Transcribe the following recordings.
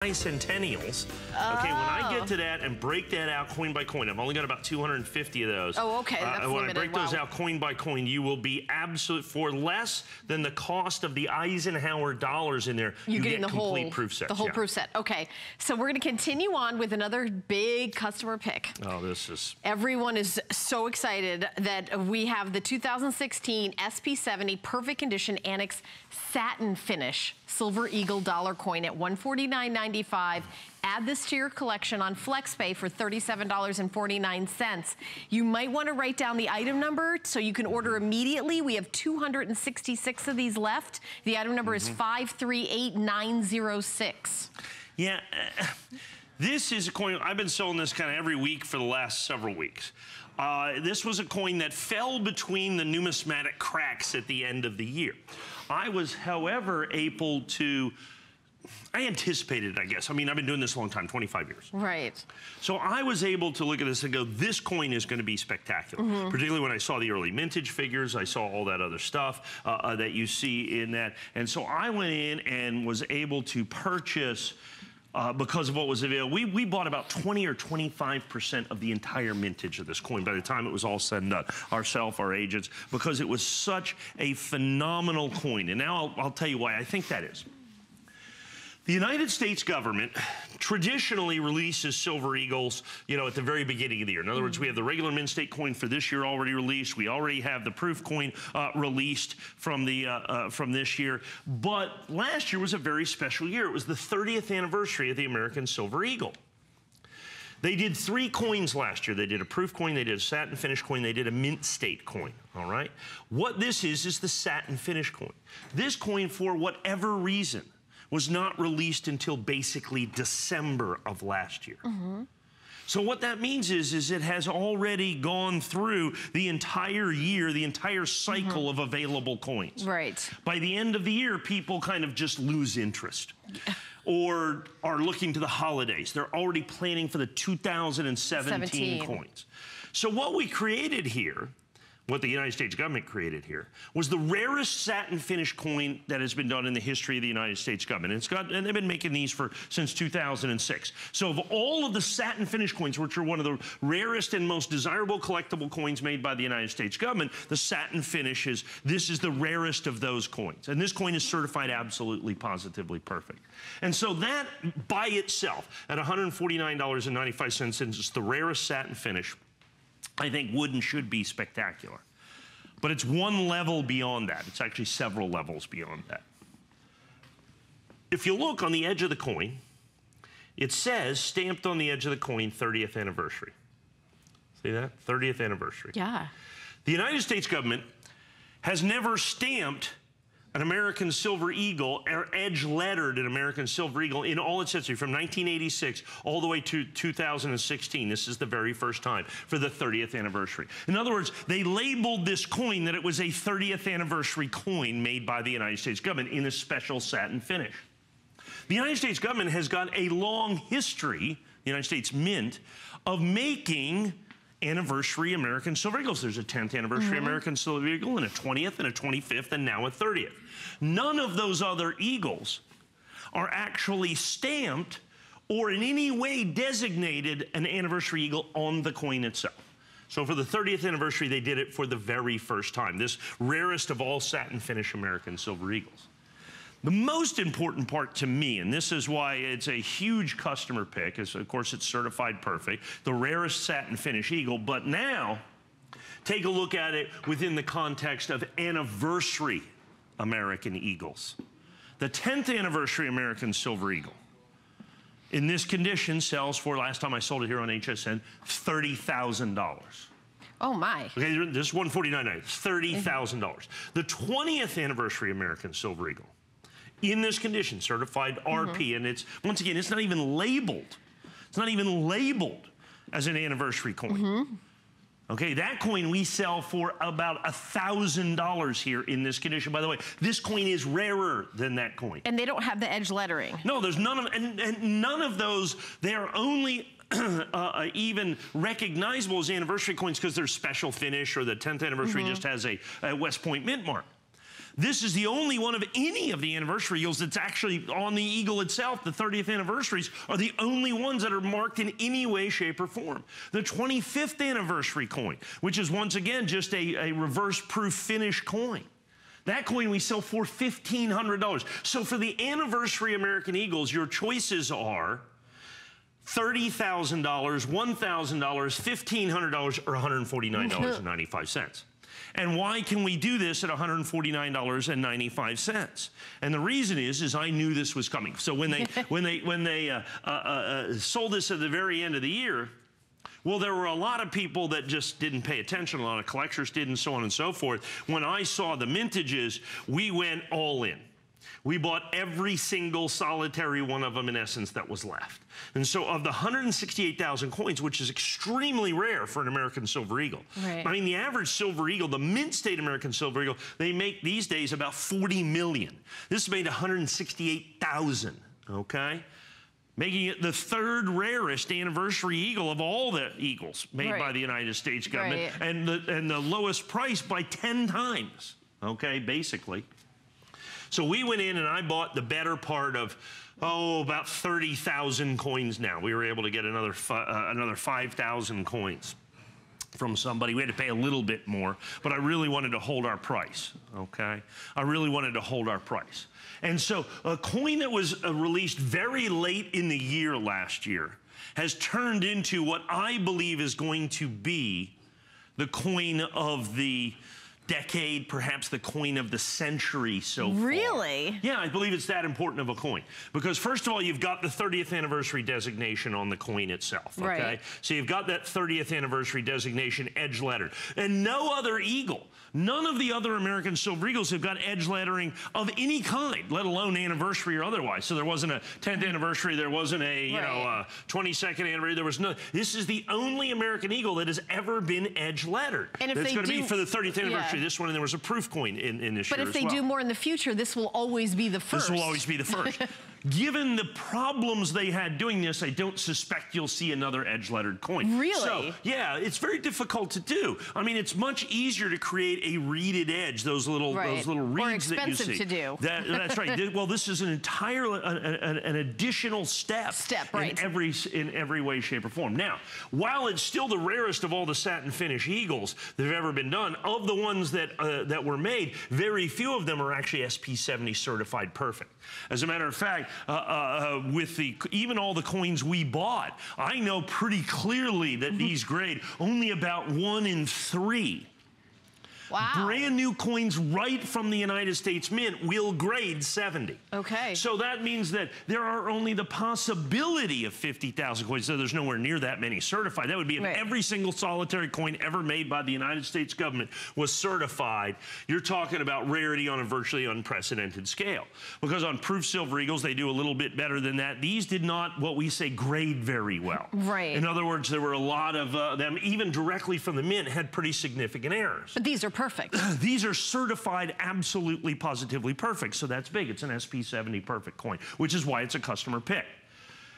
Centennials. Okay, when I get to that and break that out coin by coin, I've only got about 250 of those. Oh, okay, that's when limited. I break those out coin by coin, you will be absolute for less than the cost of the Eisenhower dollars in there. You get the complete proof set. The whole proof set. Okay, so we're going to continue on with another big customer pick. Oh, this is. Everyone is so excited that we have the 2016 SP70 Perfect Condition Annex SatinFinish Silver Eagle dollar coin at $149.95. Add this to your collection on FlexPay for $37.49. You might want to write down the item number so you can order immediately. We have 266 of these left. The item number is 538906. Yeah, this is a coin. I've been selling this kind of every week for the last several weeks. This was a coin that fell between the numismatic cracks at the end of the year. I was, however, able to, I anticipated it, I guess. I mean, I've been doing this a long time, 25 years. Right. So I was able to look at this and go, this coin is going to be spectacular. Particularly when I saw the early mintage figures, I saw all that other stuff that you see in that. And so I went in and was able to purchase because of what was available. We bought about 20 or 25% of the entire mintage of this coin by the time it was all said and done, ourselves, our agents, because it was such a phenomenal coin. And now I'll tell you why I think that is. The United States government traditionally releases Silver Eagles, you know, at the very beginning of the year. In other words, we have the regular mint state coin for this year already released. We already have the proof coin released from this year. But last year was a very special year. It was the 30th anniversary of the American Silver Eagle. They did 3 coins last year. They did a proof coin, they did a satin finish coin, they did a mint state coin, all right? What this is the satin finish coin. This coin, for whatever reason, was not released until basically December of last year. So what that means is it has already gone through the entire year, the entire cycle of available coins. Right. By the end of the year, people kind of just lose interest. Or are looking to the holidays. They're already planning for the 2017 coins. So what we created here, what the United States government created here, was the rarest satin finish coin that has been done in the history of the United States government. And they've been making these since 2006. So of all of the satin finish coins, which are one of the rarest and most desirable collectible coins made by the United States government, the satin finish this is the rarest of those coins. And this coin is certified absolutely, positively perfect. And so that by itself, at $149.95, it's the rarest satin finish. I think would and should be spectacular. But it's one level beyond that. It's actually several levels beyond that. If you look on the edge of the coin, it says, stamped on the edge of the coin, 30th anniversary. See that? 30th anniversary. Yeah. The United States government has never stamped an American Silver Eagle, or edge-lettered an American Silver Eagle in all its history, from 1986 all the way to 2016. This is the very first time for the 30th anniversary. In other words, they labeled this coin that it was a 30th anniversary coin made by the United States government in a special satin finish. The United States government has got a long history, the United States Mint, of making anniversary American Silver Eagles. There's a 10th anniversary American Silver Eagle, and a 20th, and a 25th, and now a 30th. None of those other Eagles are actually stamped or in any way designated an anniversary Eagle on the coin itself. So for the 30th anniversary, they did it for the very first time. This rarest of all satin finish American Silver Eagles. The most important part to me, and this is why it's a huge customer pick, is of course it's certified perfect, the rarest satin finish Eagle, but now take a look at it within the context of anniversary American Eagles. The 10th anniversary American Silver Eagle, in this condition, sells for, last time I sold it here on HSN, $30,000. Oh my. Okay, this is $149.90, $30,000. The 20th anniversary American Silver Eagle, in this condition, certified RP, and it's, once again, it's not even labeled. It's not even labeled as an anniversary coin. Okay, that coin we sell for about $1,000 here in this condition. By the way, this coin is rarer than that coin. And they don't have the edge lettering. No, there's none of, and none of those, they are only even recognizable as anniversary coins because they're special finish, or the 10th anniversary just has a West Point Mint mark. This is the only one of any of the anniversary eagles that's actually on the eagle itself. The 30th anniversaries are the only ones that are marked in any way, shape, or form. The 25th anniversary coin, which is once again just a reverse proof finish coin. That coin we sell for $1,500. So for the anniversary American Eagles, your choices are $30,000, $1,000, $1,500, or $149.95. And why can we do this at $149.95? And the reason is I knew this was coming. So when they sold this at the very end of the year, well, there were a lot of people that just didn't pay attention. A lot of collectors didn't, so on and so forth. When I saw the mintages, we went all in. We bought every single solitary one of them, in essence, that was left. And so of the 168,000 coins, which is extremely rare for an American Silver Eagle. Right. I mean, the average Silver Eagle, the mint state American Silver Eagle, they make these days about 40 million. This made 168,000, okay? Making it the third rarest anniversary eagle of all the eagles made by the United States government, and the lowest price by 10 times, okay, basically. So we went in and I bought the better part of, about 30,000 coins now. We were able to get another 5,000 coins from somebody. We had to pay a little bit more, but I really wanted to hold our price, okay? I really wanted to hold our price. And so a coin that was released very late in the year last year has turned into what I believe is going to be the coin of the decade, perhaps the coin of the century so far. Really? Yeah, I believe it's that important of a coin. Because first of all, you've got the 30th anniversary designation on the coin itself, okay? Right. So you've got that 30th anniversary designation edge lettered. And no other eagle, none of the other American Silver Eagles have got edge lettering of any kind, let alone anniversary or otherwise. So there wasn't a 10th anniversary, there wasn't a, you know, 22nd anniversary, there was no, this is the only American Eagle that has ever been edge lettered. And if it's going to be for the 30th anniversary. This one, and there was a proof coin in this year But if they do more in the future, this will always be the first. This will always be the first. Given the problems they had doing this, I don't suspect you'll see another edge-lettered coin. Really? So, yeah, it's very difficult to do. I mean, it's much easier to create a reeded edge, those little reeds that you see. Or expensive to do. That's right. Well, this is an an additional step in every way, shape, or form. Now, while it's still the rarest of all the satin finish eagles that have ever been done, of the ones that that were made, very few of them are actually SP70 certified perfect. As a matter of fact, with even all the coins we bought, I know pretty clearly that these grade only about 1 in 3. Wow. Brand new coins right from the United States Mint will grade 70. Okay. So that means that there are only the possibility of 50,000 coins. So there's nowhere near that many certified. That would be if every single solitary coin ever made by the United States government was certified. You're talking about rarity on a virtually unprecedented scale. Because on proof Silver Eagles, they do a little bit better than that. These did not, what we say, grade very well. Right. In other words, there were a lot of them, even directly from the Mint, had pretty significant errors. But these are perfect. These are certified absolutely, positively perfect. So that's big. It's an SP70 perfect coin, which is why it's a customer pick.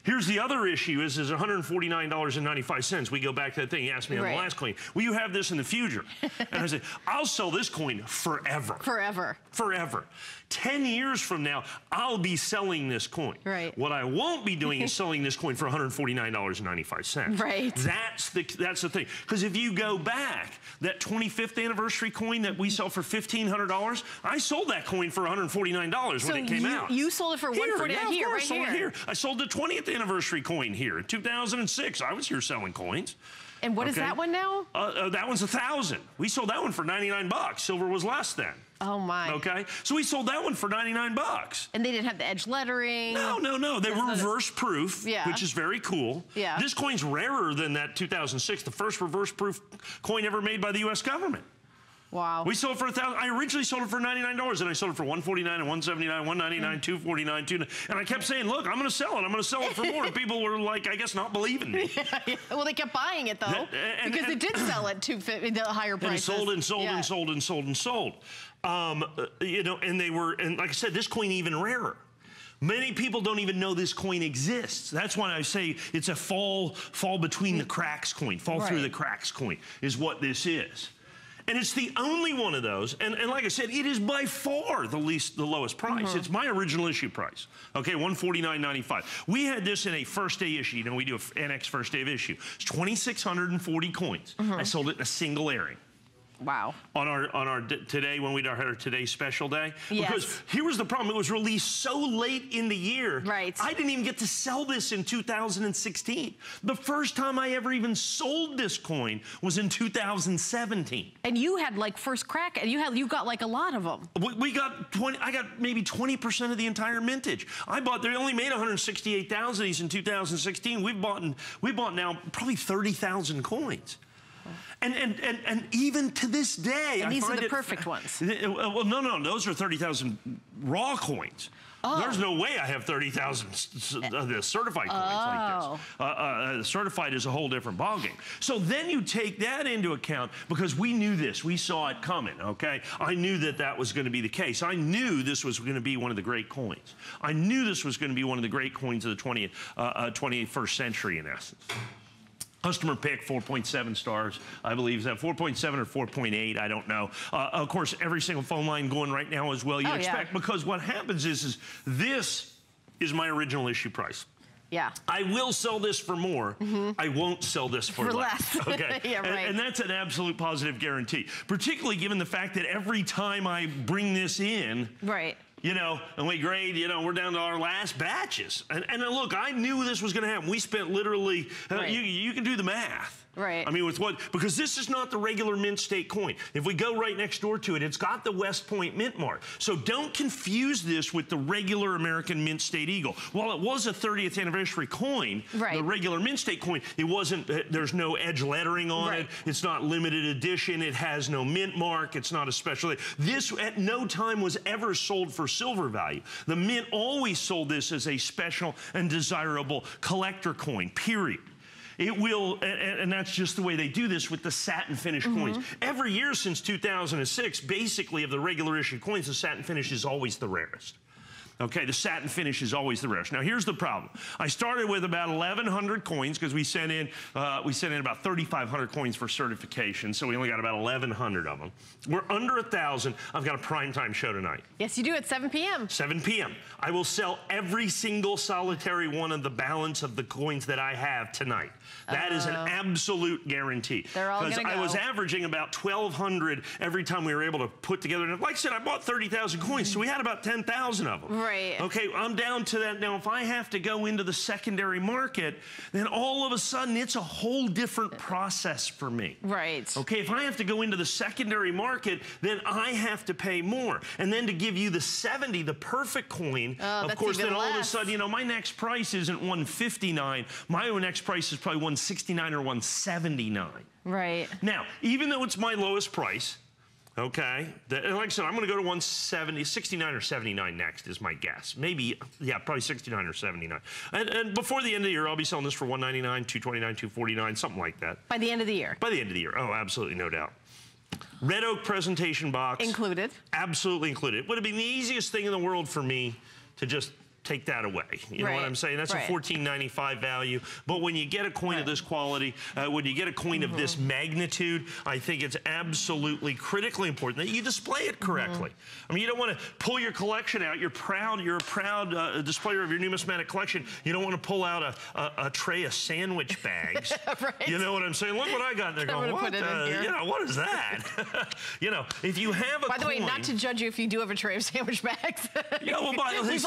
Here's the other issue is $149.95. We go back to that thing you asked me on the last coin. Will you have this in the future? And I said, I'll sell this coin forever. Forever. Forever. 10 years from now, I'll be selling this coin. Right. What I won't be doing is selling this coin for $149.95. Right. That's the thing. Because if you go back, that 25th anniversary coin that we sell for $1,500, I sold that coin for $149 when it came out. You sold it for $149 here, right here. I sold the 20th anniversary coin here in 2006. I was here selling coins. And what is that one now? That one's $1,000. We sold that one for 99 bucks. Silver was less than. Oh my. Okay, so we sold that one for 99 bucks. And they didn't have the edge lettering. No. They were reverse proof, which is very cool. Yeah. This coin's rarer than that 2006, the first reverse proof coin ever made by the U.S. government. Wow. We sold it for $1,000. I originally sold it for $99, and I sold it for $149 and $179, $199, $249, $2. And I kept saying, "Look, I'm going to sell it. I'm going to sell it for more." And people were like, I guess, not believing me. Well, they kept buying it though, because it did sell at the higher prices. And sold and sold and sold and sold and sold. You know, and they were, and like I said, this coin even rarer. Many people don't even know this coin exists. That's why I say it's a fall between the cracks coin, fall through the cracks coin is what this is. And it's the only one of those, and like I said, it is by far the lowest price. It's my original issue price. Okay, $149.95. We had this in a first day issue. You know, we do an Annex first day of issue. It's 2,640 coins. I sold it in a single airing. Wow. On our today, when we had our Today Special Day. Yes. Because here was the problem. It was released so late in the year. Right. I didn't even get to sell this in 2016. The first time I ever even sold this coin was in 2017. And you had like first crack, and you got like a lot of them. We got 20, I got maybe 20% of the entire mintage. They only made 168,000 of these in 2016. We've bought now probably 30,000 coins. And even to this day, and these are the perfect ones. Well, no, those are 30,000 raw coins. Oh. There's no way I have 30,000 the certified coins like this. Certified is a whole different ballgame. So then you take that into account, because we knew this. We saw it coming, okay? I knew that was going to be the case. I knew this was going to be one of the great coins. I knew this was going to be one of the great coins of the 21st century, in essence. Customer pick, 4.7 stars, I believe. Is that 4.7 or 4.8? I don't know. Of course, every single phone line going right now as well, you'd expect, because what happens is this is my original issue price. Yeah. I will sell this for more. I won't sell this for less. Okay. Yeah, right. And that's an absolute positive guarantee, particularly given the fact that every time I bring this in, right, you know, and we grade, you know, we're down to our last batches. And look, I knew this was going to happen. We spent literally, you can do the math. Right. I mean, because this is not the regular mint state coin. If we go right next door to it, it's got the West Point mint mark. So don't confuse this with the regular American mint state eagle. While it was a 30th anniversary coin, the regular mint state coin, it wasn't, there's no edge lettering on it. It's not limited edition. It has no mint mark. It's not a special. This at no time was ever sold for silver value. The mint always sold this as a special and desirable collector coin, period. It will, and that's just the way they do this with the satin finish coins. Every year since 2006, basically, of the regular issue coins, the satin finish is always the rarest. Okay, the satin finish is always the rarest. Now, here's the problem. I started with about 1,100 coins because we sent in about 3,500 coins for certification, so we only got about 1,100 of them. We're under 1,000. I've got a primetime show tonight. Yes, you do, at 7 p.m. 7 p.m. I will sell every single solitary one of the balance of the coins that I have tonight. That is an absolute guarantee. They're all gonna go. Because I was averaging about 1,200 every time we were able to put together. And like I said, I bought 30,000 coins, so we had about 10,000 of them. Right. Okay, I'm down to that. Now, if I have to go into the secondary market, then all of a sudden it's a whole different process for me. Right. Okay, if I have to go into the secondary market, then I have to pay more. And then to give you the 70, the perfect coin, of course, then all of a sudden, you know, my next price isn't $159. My next price is probably $169 or $179. Right. Now, even though it's my lowest price, okay, and like I said, I'm going to go to 170, 69 or 79 next is my guess. Maybe, yeah, probably 69 or 79. And before the end of the year, I'll be selling this for 199, 229, 249, something like that. By the end of the year? By the end of the year. Oh, absolutely, no doubt. Red oak presentation box. Included? Absolutely included. It would have been the easiest thing in the world for me to just take that away. You know what I'm saying? That's a $14.95 value. But when you get a coin of this quality, when you get a coin of this magnitude, I think it's absolutely critically important that you display it correctly. I mean, you don't want to pull your collection out. You're a proud displayer of your numismatic collection. You don't want to pull out a tray of sandwich bags. You know what I'm saying? Look what I got there. Going, what? You know, what is that? You know, if you have a By the way, not to judge you if you do have a tray of sandwich bags. Yeah, well, at least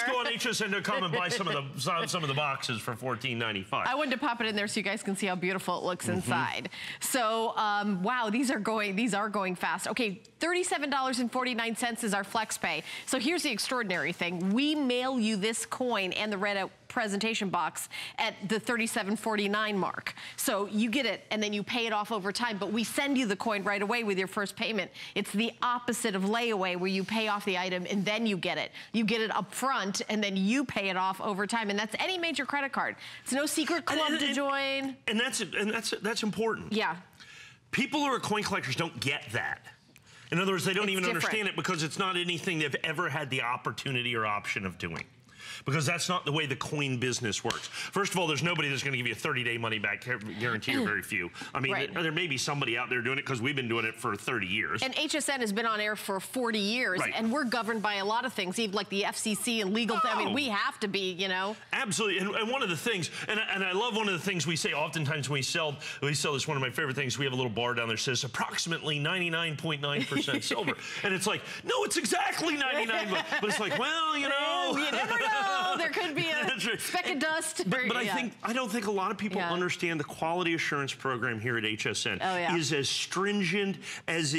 go on HSN.com and buy some of the boxes for $14.95. I wanted to pop it in there so you guys can see how beautiful it looks inside. So, wow, these are going fast. Okay, $37.49 is our flex pay. So here's the extraordinary thing. We mail you this coin and the red presentation box at the $37.49 mark. So you get it and then you pay it off over time, but we send you the coin right away with your first payment. It's the opposite of layaway, where you pay off the item and then you get it. You get it up front and then you pay it off over time, and that's any major credit card. It's no secret club to join. And that's important. Yeah. People who are coin collectors don't get that. In other words, they don't even understand it because it's not anything they've ever had the opportunity or option of doing. because that's not the way the coin business works. First of all, there's nobody that's going to give you a 30-day money-back guarantee, or very few. I mean, there may be somebody out there doing it because we've been doing it for 30 years. And HSN has been on air for 40 years, and we're governed by a lot of things, even like the FCC and legal. I mean, we have to be, you know. Absolutely, and one of the things, and I love one of the things we say oftentimes when we sell this, one of my favorite things, we have a little bar down there that says approximately 99.9% silver. And it's like, no, it's exactly 99, but it's like, well, you know. You never know. There could be a speck of dust. But I don't think a lot of people understand the quality assurance program here at HSN is as stringent as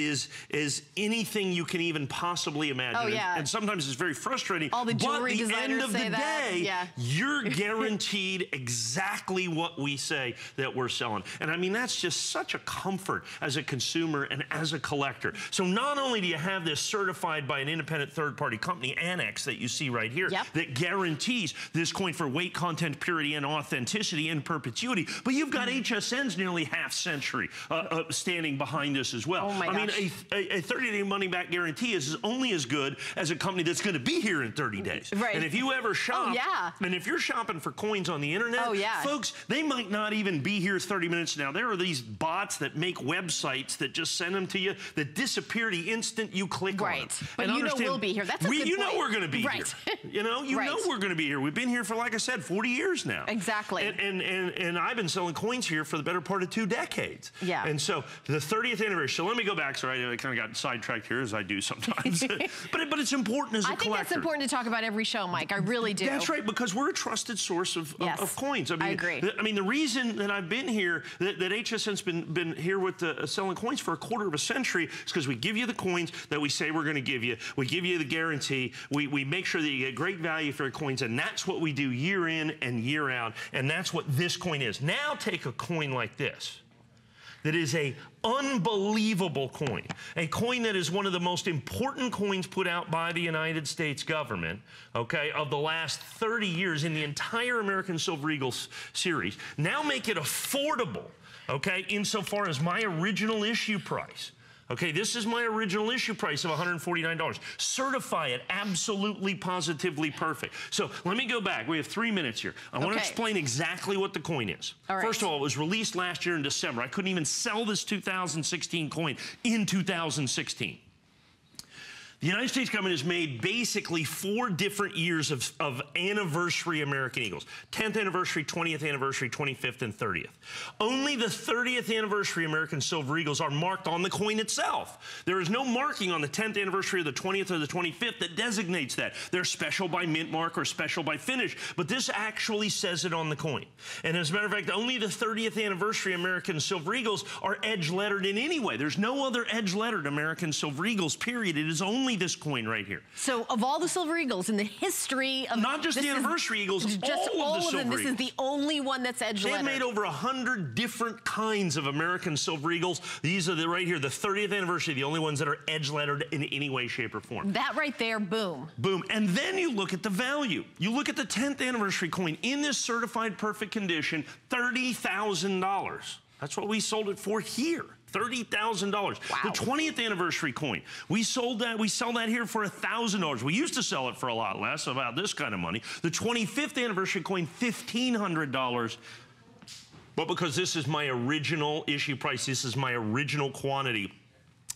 anything you can even possibly imagine. And sometimes it's very frustrating. All the jewelry designers say that. But at the end of the day, you're guaranteed exactly what we say that we're selling. And I mean, that's just such a comfort as a consumer and as a collector. So not only do you have this certified by an independent third-party company, ANACS, that you see right here, that guarantees this coin for weight, content, purity, and authenticity in perpetuity, but you've got HSN's nearly half-century standing behind this as well. Oh my gosh. I mean, a 30-day money-back guarantee is only as good as a company that's going to be here in 30 days. And if you ever shop, and if you're shopping for coins on the internet, folks, they might not even be here 30 minutes now. There are these bots that make websites that just send them to you that disappear the instant you click on them. But you know we'll be here. That's a good point. You know we're going to be here. You know, you know we're going to be here. We've been here for, like I said, 40 years now. Exactly. And I've been selling coins here for the better part of 2 decades. And so the 30th anniversary. So let me go back. Sorry, I kind of got sidetracked here, as I do sometimes. but it's important as a collector. I think that's important to talk about every show, Mike. I really do. That's right, because we're a trusted source of coins. I mean, I agree. I mean, the reason that I've been here, that HSN's been here with selling coins for a quarter of a century, is because we give you the coins that we say we're going to give you. We give you the guarantee. We make sure that you get great value for your coins, and that's what we do year in and year out, and that's what this coin is. Now take a coin like this, that is a unbelievable coin, a coin that is one of the most important coins put out by the United States government, okay, of the last 30 years in the entire American Silver Eagles series. Now make it affordable, okay, insofar as my original issue price. Okay, this is my original issue price of $149. Certify it absolutely, positively perfect. So let me go back. We have 3 minutes here. I want to explain exactly what the coin is. First of all, it was released last year in December. I couldn't even sell this 2016 coin in 2016. The United States government has made basically 4 different years of anniversary American Eagles. 10th anniversary, 20th anniversary, 25th, and 30th. Only the 30th anniversary American Silver Eagles are marked on the coin itself. There is no marking on the 10th anniversary or the 20th or the 25th that designates that. They're special by mint mark or special by finish, but this actually says it on the coin. And as a matter of fact, only the 30th anniversary American Silver Eagles are edge lettered in any way. There's no other edge lettered American Silver Eagles, period. It is only this coin right here. So of all the Silver Eagles in the history of... Not just the anniversary Eagles, just all of the Silver Eagles. This is the only one that's edge lettered. They've made over 100 different kinds of American Silver Eagles. These are right here, the 30th anniversary, the only ones that are edge lettered in any way, shape, or form. That right there, boom. Boom. And then you look at the value. You look at the 10th anniversary coin in this certified perfect condition, $30,000. That's what we sold it for here. $30,000. Wow. The 20th anniversary coin, we sell that here for $1,000. We used to sell it for a lot less, about this kind of money. The 25th anniversary coin, $1,500. But because this is my original issue price, this is my original quantity,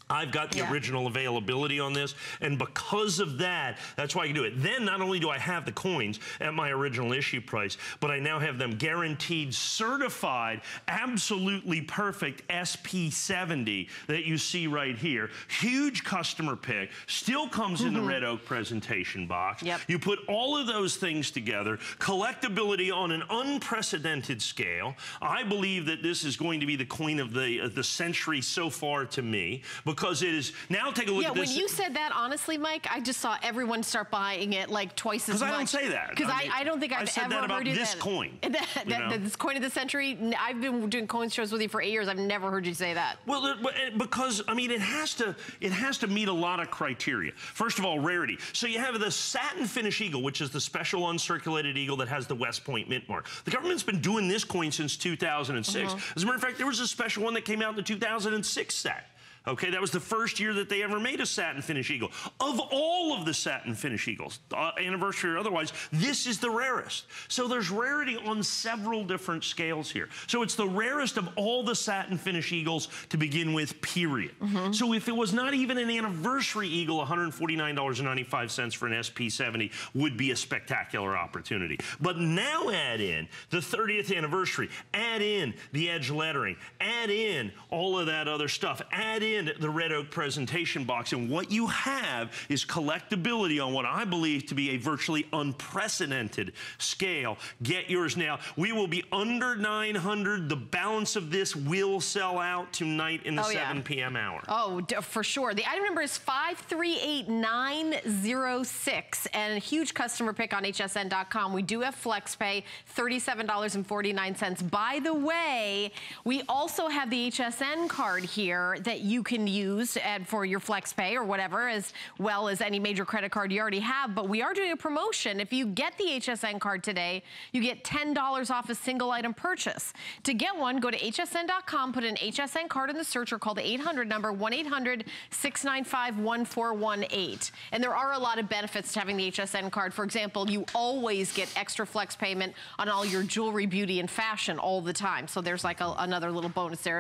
I've got the original availability on this, and because of that, that's why I can do it. Then not only do I have the coins at my original issue price, but I now have them guaranteed, certified, absolutely perfect SP70 that you see right here. Huge customer pick, still comes in the red oak presentation box. You put all of those things together, collectability on an unprecedented scale. I believe that this is going to be the coin of the century so far to me, because it is. Now take a look at this. When you said that, honestly, Mike, I just saw everyone start buying it like twice as much. Because I don't say that. Because I don't think I've said ever that about heard this coin. This coin of the century. I've been doing coin shows with you for 8 years. I've never heard you say that. Well, because I mean, it has to meet a lot of criteria. First of all, rarity. So you have the SatinFinish eagle, which is the special uncirculated eagle that has the West Point mint mark. The government's been doing this coin since 2006. As a matter of fact, there was a special one that came out in the 2006 set. Okay, that was the first year that they ever made a satin finish eagle. Of all of the satin finish eagles, anniversary or otherwise, this is the rarest. So there's rarity on several different scales here. So it's the rarest of all the satin finish eagles to begin with, period. So if it was not even an anniversary eagle, $149.95 for an SP70 would be a spectacular opportunity. But now add in the 30th anniversary, add in the edge lettering, add in all of that other stuff, add in the red oak presentation box, and what you have is collectability on what I believe to be a virtually unprecedented scale. Get yours now. We will be under 900. The balance of this will sell out tonight in the 7 p.m. hour. Oh, for sure. The item number is 538906, and a huge customer pick on hsn.com. We do have FlexPay, $37.49. By the way, we also have the HSN card here that you can use for your FlexPay or whatever, as well as any major credit card you already have. But we are doing a promotion. If you get the HSN card today, you get $10 off a single item purchase. To get one, go to hsn.com, put an HSN card in the search, or call the 800 number, 1-800-695-1418. And there are a lot of benefits to having the HSN card. For example, you always get extra flex payment on all your jewelry, beauty, and fashion all the time. So there's like another little bonus there.